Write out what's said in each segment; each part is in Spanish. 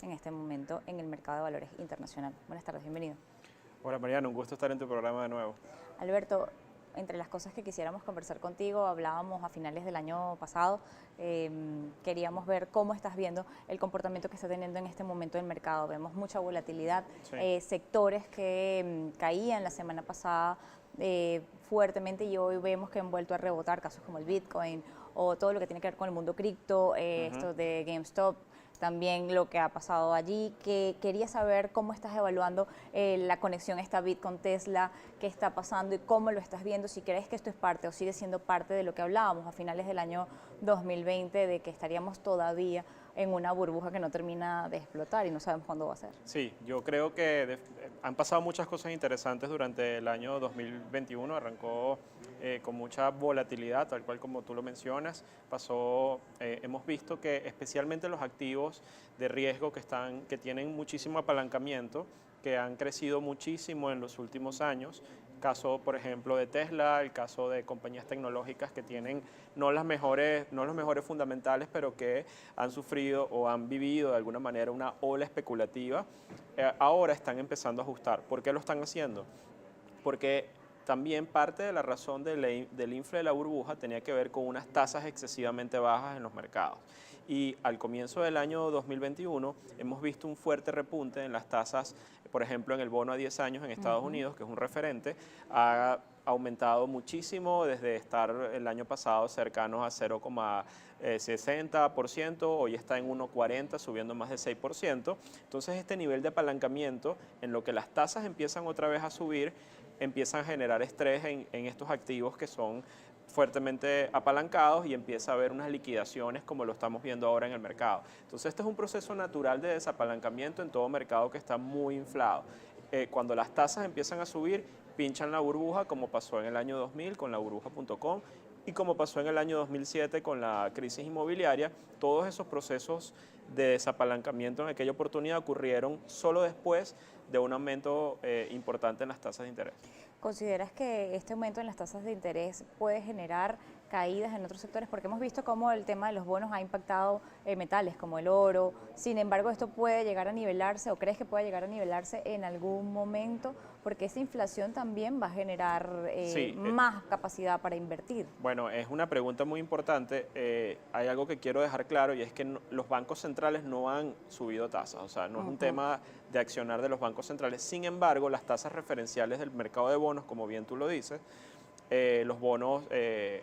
en este momento en el mercado de valores internacional. Buenas tardes, bienvenido. Hola Mariano, un gusto estar en tu programa de nuevo. Alberto, entre las cosas que quisiéramos conversar contigo, hablábamos a finales del año pasado, queríamos ver cómo estás viendo el comportamiento que está teniendo en este momento el mercado. Vemos mucha volatilidad, Sí. sectores que caían la semana pasada fuertemente y hoy vemos que han vuelto a rebotar, casos como el Bitcoin o todo lo que tiene que ver con el mundo cripto, Ujú. esto de GameStop, también lo que ha pasado allí, que quería saber cómo estás evaluando la conexión esta Bit con Tesla, qué está pasando y cómo lo estás viendo, si crees que esto es parte o sigue siendo parte de lo que hablábamos a finales del año 2020, de que estaríamos todavía en una burbuja que no termina de explotar y no sabemos cuándo va a ser. Sí, yo creo que han pasado muchas cosas interesantes durante el año 2021. Arrancó con mucha volatilidad, tal cual como tú lo mencionas. Hemos visto que especialmente los activos de riesgo que tienen muchísimo apalancamiento, que han crecido muchísimo en los últimos años. Caso, por ejemplo, de Tesla, el caso de compañías tecnológicas que tienen no los mejores fundamentales, pero que han sufrido o han vivido de alguna manera una ola especulativa, ahora están empezando a ajustar. ¿Por qué lo están haciendo? Porque también parte de la razón del infle de la burbuja tenía que ver con unas tasas excesivamente bajas en los mercados. Y al comienzo del año 2021 hemos visto un fuerte repunte en las tasas, por ejemplo, en el bono a 10 años en Estados Unidos, que es un referente, ha aumentado muchísimo desde estar el año pasado cercanos a 0,60%, hoy está en 1,40, subiendo más de 6%. Entonces este nivel de apalancamiento, en lo que las tasas empiezan otra vez a subir, empiezan a generar estrés en estos activos que son fuertemente apalancados y empieza a haber unas liquidaciones como lo estamos viendo ahora en el mercado. Entonces este es un proceso natural de desapalancamiento en todo mercado que está muy inflado. Cuando las tasas empiezan a subir, pinchan la burbuja como pasó en el año 2000 con la burbuja.com y como pasó en el año 2007 con la crisis inmobiliaria. Todos esos procesos de desapalancamiento en aquella oportunidad ocurrieron solo después de un aumento importante en las tasas de interés. ¿Consideras que este aumento en las tasas de interés puede generar caídas en otros sectores? Porque hemos visto cómo el tema de los bonos ha impactado metales como el oro. Sin embargo, ¿esto puede llegar a nivelarse o crees que puede llegar a nivelarse en algún momento? Porque esa inflación también va a generar Sí, más capacidad para invertir. bueno, es una pregunta muy importante. Hay algo que quiero dejar claro y es que los bancos centrales no han subido tasas, o sea, no es un Ujú. tema de accionar de los bancos centrales. Sin embargo, las tasas referenciales del mercado de bonos, como bien tú lo dices, los bonos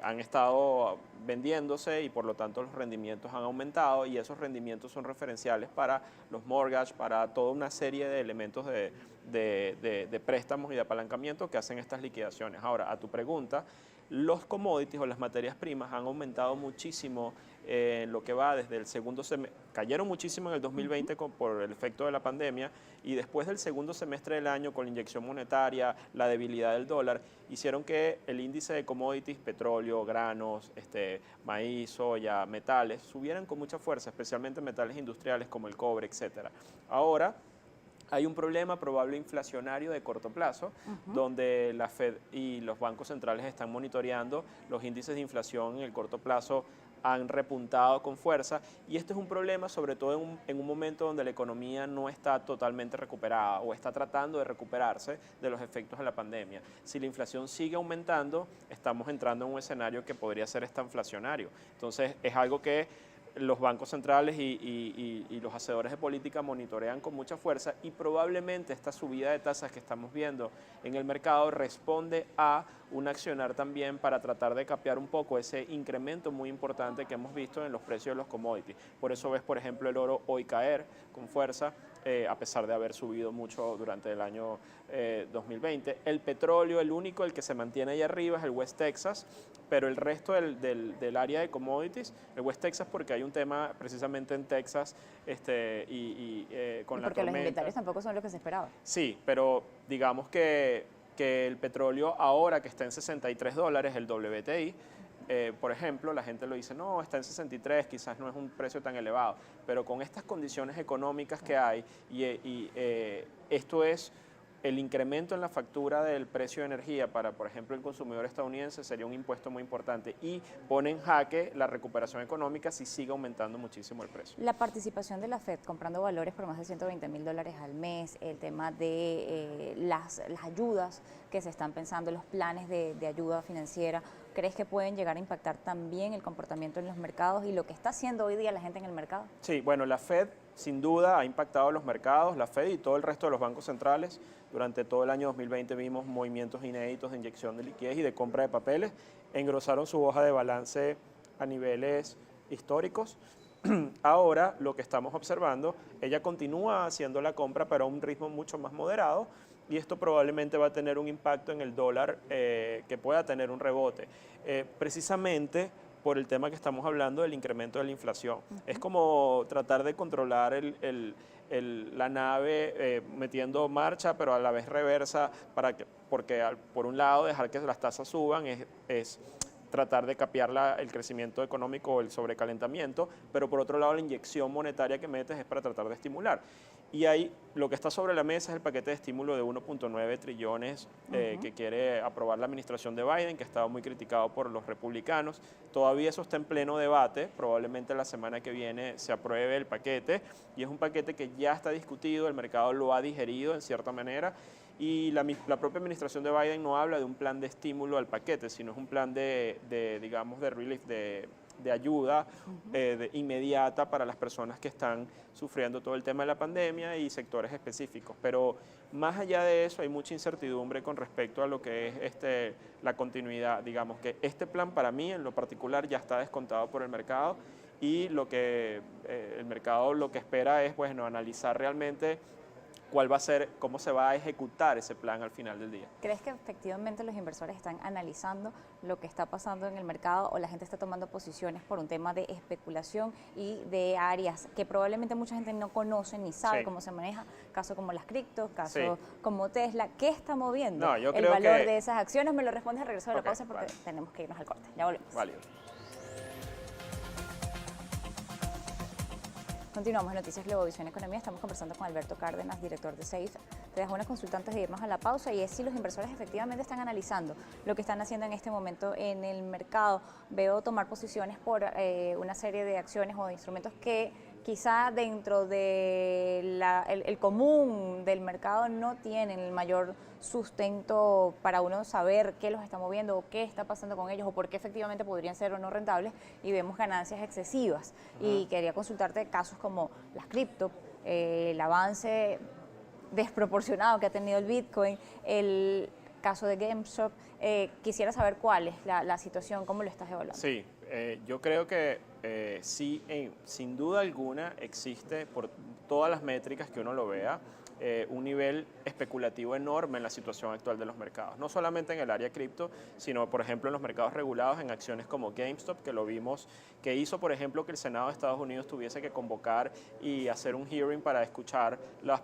han estado vendiéndose y por lo tanto los rendimientos han aumentado y esos rendimientos son referenciales para los mortgage, para toda una serie de elementos de préstamos y de apalancamiento que hacen estas liquidaciones. Ahora, a tu pregunta, los commodities o las materias primas han aumentado muchísimo en lo que va desde el segundo semestre, cayeron muchísimo en el 2020 por el efecto de la pandemia y después del segundo semestre del año con la inyección monetaria, la debilidad del dólar, hicieron que el índice de commodities, petróleo, granos, maíz, soya, metales, subieran con mucha fuerza, especialmente metales industriales como el cobre, etcétera. Ahora, hay un problema probable inflacionario de corto plazo, donde la Fed y los bancos centrales están monitoreando los índices de inflación en el corto plazo han repuntado con fuerza y esto es un problema sobre todo en un momento donde la economía no está totalmente recuperada o está tratando de recuperarse de los efectos de la pandemia. Si la inflación sigue aumentando, estamos entrando en un escenario que podría ser estanflacionario. Entonces es algo que los bancos centrales y los hacedores de política monitorean con mucha fuerza y probablemente esta subida de tasas que estamos viendo en el mercado responde a un accionar también para tratar de capear un poco ese incremento muy importante que hemos visto en los precios de los commodities. Por eso ves, por ejemplo, el oro hoy caer con fuerza, a pesar de haber subido mucho durante el año 2020. El petróleo, el que se mantiene ahí arriba es el West Texas, pero el resto del área de commodities, el West Texas porque hay un tema precisamente en Texas Y con la porque los tormenta. inventarios tampoco son lo que se esperaba. Sí, pero digamos que el petróleo ahora que está en $63, el WTI, por ejemplo, la gente lo dice, no, está en 63, quizás no es un precio tan elevado, pero con estas condiciones económicas que hay, esto es el incremento en la factura del precio de energía para, por ejemplo, el consumidor estadounidense sería un impuesto muy importante y pone en jaque la recuperación económica si sigue aumentando muchísimo el precio. La participación de la Fed comprando valores por más de $120.000 al mes, el tema de las ayudas que se están pensando, los planes de ayuda financiera, ¿crees que pueden llegar a impactar también el comportamiento en los mercados y lo que está haciendo hoy día la gente en el mercado? Sí, bueno, la Fed sin duda ha impactado los mercados, la Fed y todo el resto de los bancos centrales. Durante todo el año 2020 vimos movimientos inéditos de inyección de liquidez y de compra de papeles. Engrosaron su hoja de balance a niveles históricos. Ahora lo que estamos observando, ella continúa haciendo la compra pero a un ritmo mucho más moderado y esto probablemente va a tener un impacto en el dólar que pueda tener un rebote. Precisamente por el tema que estamos hablando del incremento de la inflación. Es como tratar de controlar la nave metiendo marcha, pero a la vez reversa, porque por un lado dejar que las tasas suban es tratar de capear el crecimiento económico o el sobrecalentamiento, pero por otro lado la inyección monetaria que metes es para tratar de estimular. Y ahí lo que está sobre la mesa es el paquete de estímulo de 1.9 trillones que quiere aprobar la administración de Biden, que ha estado muy criticado por los republicanos. Todavía eso está en pleno debate, probablemente la semana que viene se apruebe el paquete y es un paquete que ya está discutido, el mercado lo ha digerido en cierta manera y la propia administración de Biden no habla de un plan de estímulo al paquete, sino es un plan digamos, de relief, de ayuda inmediata para las personas que están sufriendo todo el tema de la pandemia y sectores específicos. Pero más allá de eso hay mucha incertidumbre con respecto a lo que es la continuidad. Digamos que este plan para mí en lo particular ya está descontado por el mercado y el mercado lo que espera es bueno, analizar realmente cuál va a ser, cómo se va a ejecutar ese plan al final del día. ¿Crees que efectivamente los inversores están analizando lo que está pasando en el mercado o la gente está tomando posiciones por un tema de especulación y de áreas que probablemente mucha gente no conoce ni sabe cómo se maneja? Casos como las criptos, casos como Tesla. ¿Qué está moviendo el valor de esas acciones? Me lo respondes al regreso de la pausa porque tenemos que irnos al corte. Ya volvemos. Válido. Continuamos en Noticias Globovisión Economía. Estamos conversando con Alberto Cárdenas, director de SAFE. Te dejo una consulta antes de irnos a la pausa y es si los inversores efectivamente están analizando lo que están haciendo en este momento en el mercado. Veo tomar posiciones por una serie de acciones o de instrumentos que quizá dentro del común del mercado no tienen el mayor sustento para uno saber qué los está moviendo o qué está pasando con ellos o por qué efectivamente podrían ser o no rentables y vemos ganancias excesivas. Y quería consultarte casos como las cripto, el avance desproporcionado que ha tenido el Bitcoin, el caso de GameStop. Quisiera saber cuál es la situación, cómo lo estás evaluando. Sí, yo creo que sí, sin duda alguna existe por todas las métricas que uno lo vea, un nivel especulativo enorme en la situación actual de los mercados. No solamente en el área cripto, sino por ejemplo en los mercados regulados, en acciones como GameStop, que lo vimos, que hizo por ejemplo que el Senado de Estados Unidos tuviese que convocar y hacer un hearing para escuchar las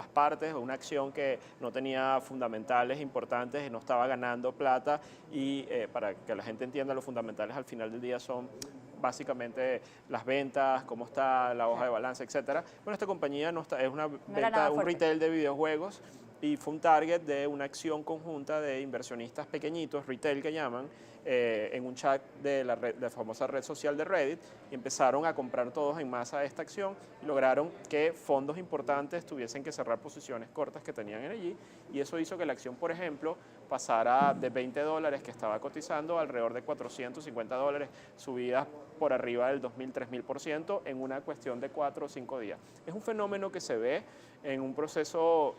partes de una acción que no tenía fundamentales importantes, no estaba ganando plata y para que la gente entienda, los fundamentales al final del día son básicamente las ventas, cómo está la hoja de balance, etcétera. Bueno, esta compañía no está, es una venta, un retail de videojuegos y fue un target de una acción conjunta de inversionistas pequeñitos, retail que llaman, en un chat de la famosa red social de Reddit y empezaron a comprar todos en masa esta acción y lograron que fondos importantes tuviesen que cerrar posiciones cortas que tenían en allí y eso hizo que la acción, por ejemplo, pasara de $20 que estaba cotizando alrededor de $450, subidas por arriba del 2.000, 3.000% en una cuestión de 4 o 5 días. Es un fenómeno que se ve en un proceso,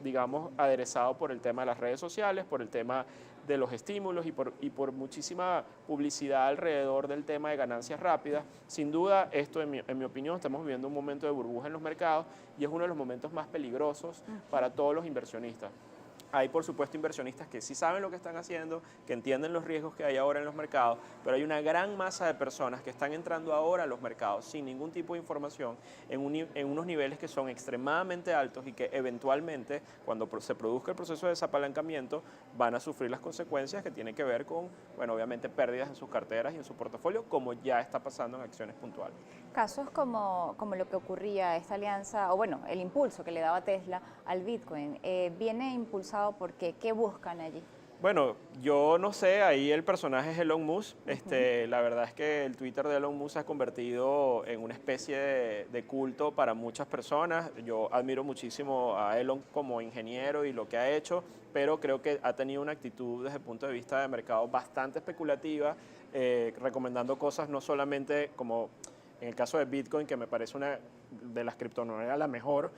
digamos, aderezado por el tema de las redes sociales, por el tema de los estímulos y por muchísima publicidad alrededor del tema de ganancias rápidas. Sin duda, esto en mi opinión, estamos viviendo un momento de burbuja en los mercados y es uno de los momentos más peligrosos para todos los inversionistas. Hay, por supuesto, inversionistas que sí saben lo que están haciendo, que entienden los riesgos que hay ahora en los mercados, pero hay una gran masa de personas que están entrando ahora a los mercados sin ningún tipo de información, en unos niveles que son extremadamente altos y que eventualmente, cuando se produzca el proceso de desapalancamiento, van a sufrir las consecuencias que tienen que ver con, bueno, obviamente pérdidas en sus carteras y en su portafolio, como ya está pasando en acciones puntuales. Casos como lo que ocurría, esta alianza, o bueno, el impulso que le daba Tesla al Bitcoin, viene impulsado porque, ¿qué buscan allí? Bueno, yo no sé, ahí el personaje es Elon Musk. La verdad es que el Twitter de Elon Musk se ha convertido en una especie de culto para muchas personas. Yo admiro muchísimo a Elon como ingeniero y lo que ha hecho, pero creo que ha tenido una actitud desde el punto de vista de mercado bastante especulativa, recomendando cosas no solamente como en el caso de Bitcoin, que me parece una de las criptomonedas la mejor,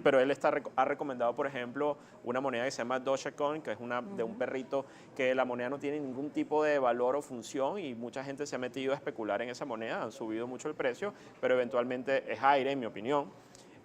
pero él ha recomendado, por ejemplo, una moneda que se llama Dogecoin, que es de un perrito, que la moneda no tiene ningún tipo de valor o función y mucha gente se ha metido a especular en esa moneda, han subido mucho el precio, pero eventualmente es aire, en mi opinión.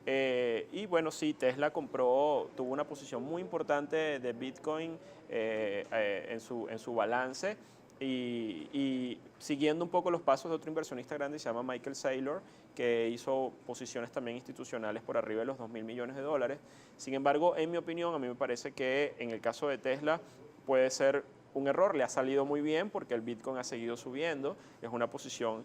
Y bueno, sí, Tesla tuvo una posición muy importante de Bitcoin en su balance. Y siguiendo un poco los pasos de otro inversionista grande, se llama Michael Saylor, que hizo posiciones también institucionales por arriba de los $2.000 millones. Sin embargo, en mi opinión, a mí me parece que en el caso de Tesla puede ser un error. Le ha salido muy bien porque el Bitcoin ha seguido subiendo, es una posición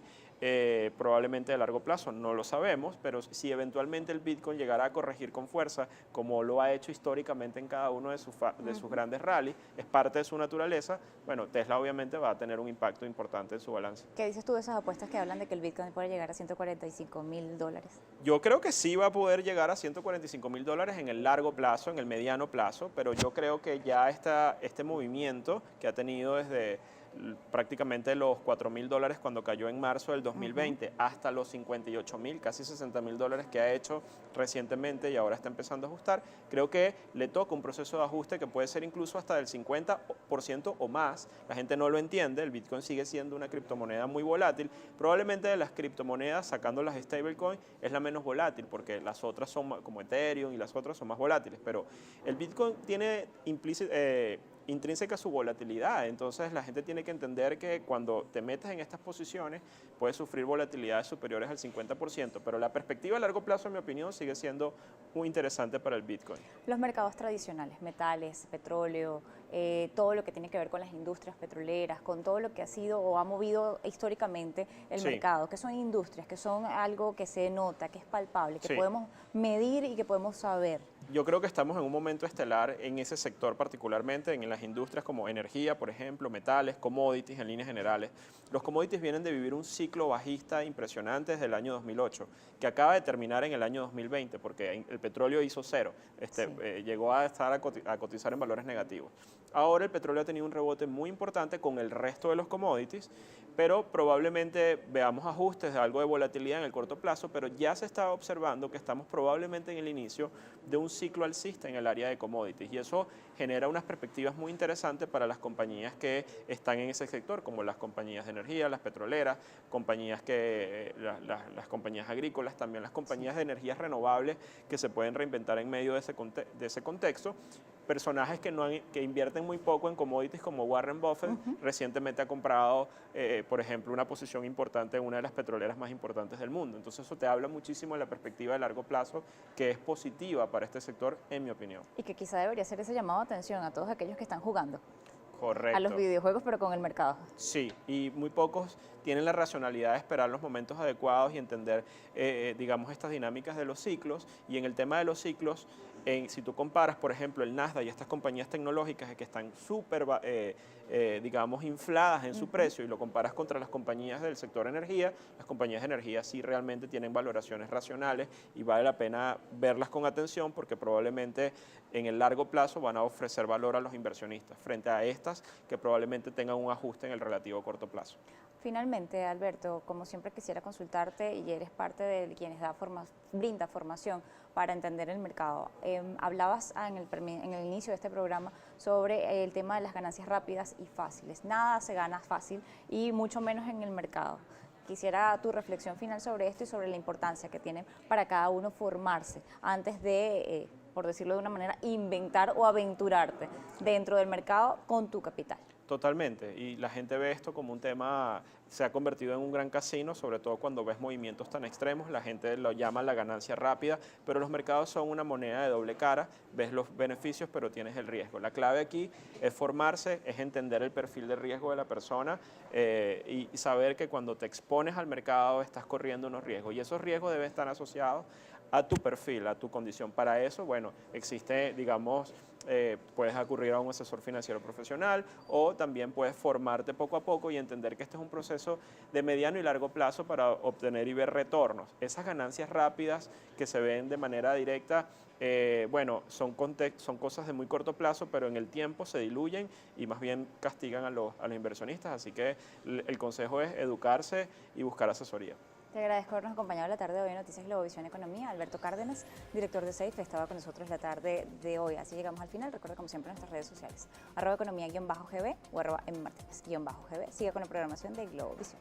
probablemente de largo plazo, no lo sabemos, pero si eventualmente el Bitcoin llegara a corregir con fuerza, como lo ha hecho históricamente en cada uno de sus grandes rallies, es parte de su naturaleza, bueno, Tesla obviamente va a tener un impacto importante en su balance. ¿Qué dices tú de esas apuestas que hablan de que el Bitcoin puede llegar a $145.000? Yo creo que sí va a poder llegar a $145.000 en el largo plazo, en el mediano plazo, pero yo creo que ya este movimiento que ha tenido desde prácticamente los $4.000 cuando cayó en marzo del 2020 hasta los 58.000, casi $60.000 que ha hecho recientemente y ahora está empezando a ajustar, creo que le toca un proceso de ajuste que puede ser incluso hasta del 50% o más. La gente no lo entiende, el Bitcoin sigue siendo una criptomoneda muy volátil, probablemente de las criptomonedas, sacando las stablecoin, es la menos volátil porque las otras son como Ethereum y las otras son más volátiles, pero el Bitcoin tiene intrínseca su volatilidad, entonces la gente tiene que entender que cuando te metes en estas posiciones puedes sufrir volatilidades superiores al 50%, pero la perspectiva a largo plazo, en mi opinión, sigue siendo muy interesante para el Bitcoin. Los mercados tradicionales, metales, petróleo, todo lo que tiene que ver con las industrias petroleras, con todo lo que ha sido o ha movido históricamente el mercado, que son industrias, que son algo que se nota, que es palpable, que podemos medir y que podemos saber. Yo creo que estamos en un momento estelar en ese sector particularmente, en las industrias como energía, por ejemplo, metales, commodities en líneas generales. Los commodities vienen de vivir un ciclo bajista impresionante desde el año 2008, que acaba de terminar en el año 2020, porque el petróleo hizo cero, llegó a cotizar en valores negativos. Ahora el petróleo ha tenido un rebote muy importante con el resto de los commodities, pero probablemente veamos ajustes de algo de volatilidad en el corto plazo, pero ya se está observando que estamos probablemente en el inicio de un ciclo alcista en el área de commodities y eso genera unas perspectivas muy interesantes para las compañías que están en ese sector, como las compañías de energía, las petroleras, las compañías agrícolas, también las compañías de energías renovables que se pueden reinventar en medio de ese contexto. Personajes que invierten muy poco en commodities como Warren Buffett, recientemente ha comprado, por ejemplo, una posición importante en una de las petroleras más importantes del mundo. Entonces eso te habla muchísimo de la perspectiva de largo plazo, que es positiva para este sector, en mi opinión. Y que quizá debería ser ese llamado de atención a todos aquellos que están jugando. Correcto. A los videojuegos, pero con el mercado. Sí, y muy pocos tienen la racionalidad de esperar los momentos adecuados y entender, digamos, estas dinámicas de los ciclos. Y en el tema de los ciclos, si tú comparas, por ejemplo, el Nasdaq y estas compañías tecnológicas que están súper, digamos, infladas en su precio y lo comparas contra las compañías del sector energía, las compañías de energía sí realmente tienen valoraciones racionales y vale la pena verlas con atención porque probablemente en el largo plazo van a ofrecer valor a los inversionistas frente a estas que probablemente tengan un ajuste en el relativo corto plazo. Finalmente, Alberto, como siempre quisiera consultarte y eres parte de quienes brinda formación para entender el mercado. Hablabas en el inicio de este programa sobre el tema de las ganancias rápidas y fáciles. Nada se gana fácil y mucho menos en el mercado. Quisiera tu reflexión final sobre esto y sobre la importancia que tiene para cada uno formarse antes de por decirlo de una manera, inventar o aventurarte dentro del mercado con tu capital. Totalmente, y la gente ve esto como un tema, se ha convertido en un gran casino, sobre todo cuando ves movimientos tan extremos, la gente lo llama la ganancia rápida, pero los mercados son una moneda de doble cara, ves los beneficios pero tienes el riesgo. La clave aquí es formarse, es entender el perfil de riesgo de la persona y saber que cuando te expones al mercado estás corriendo unos riesgos y esos riesgos deben estar asociados a tu perfil, a tu condición. Para eso, bueno, existe, digamos, puedes acudir a un asesor financiero profesional o también puedes formarte poco a poco y entender que este es un proceso de mediano y largo plazo para obtener y ver retornos. Esas ganancias rápidas que se ven de manera directa, bueno, son cosas de muy corto plazo, pero en el tiempo se diluyen y más bien castigan a los inversionistas. Así que el consejo es educarse y buscar asesoría. Te agradezco habernos acompañado la tarde de hoy en Noticias Globovisión Economía. Alberto Cárdenas, director de SAFE, estaba con nosotros la tarde de hoy. Así llegamos al final. Recuerda, como siempre, nuestras redes sociales. @economía_gb o @mmartinez_gb. Siga con la programación de Globovisión.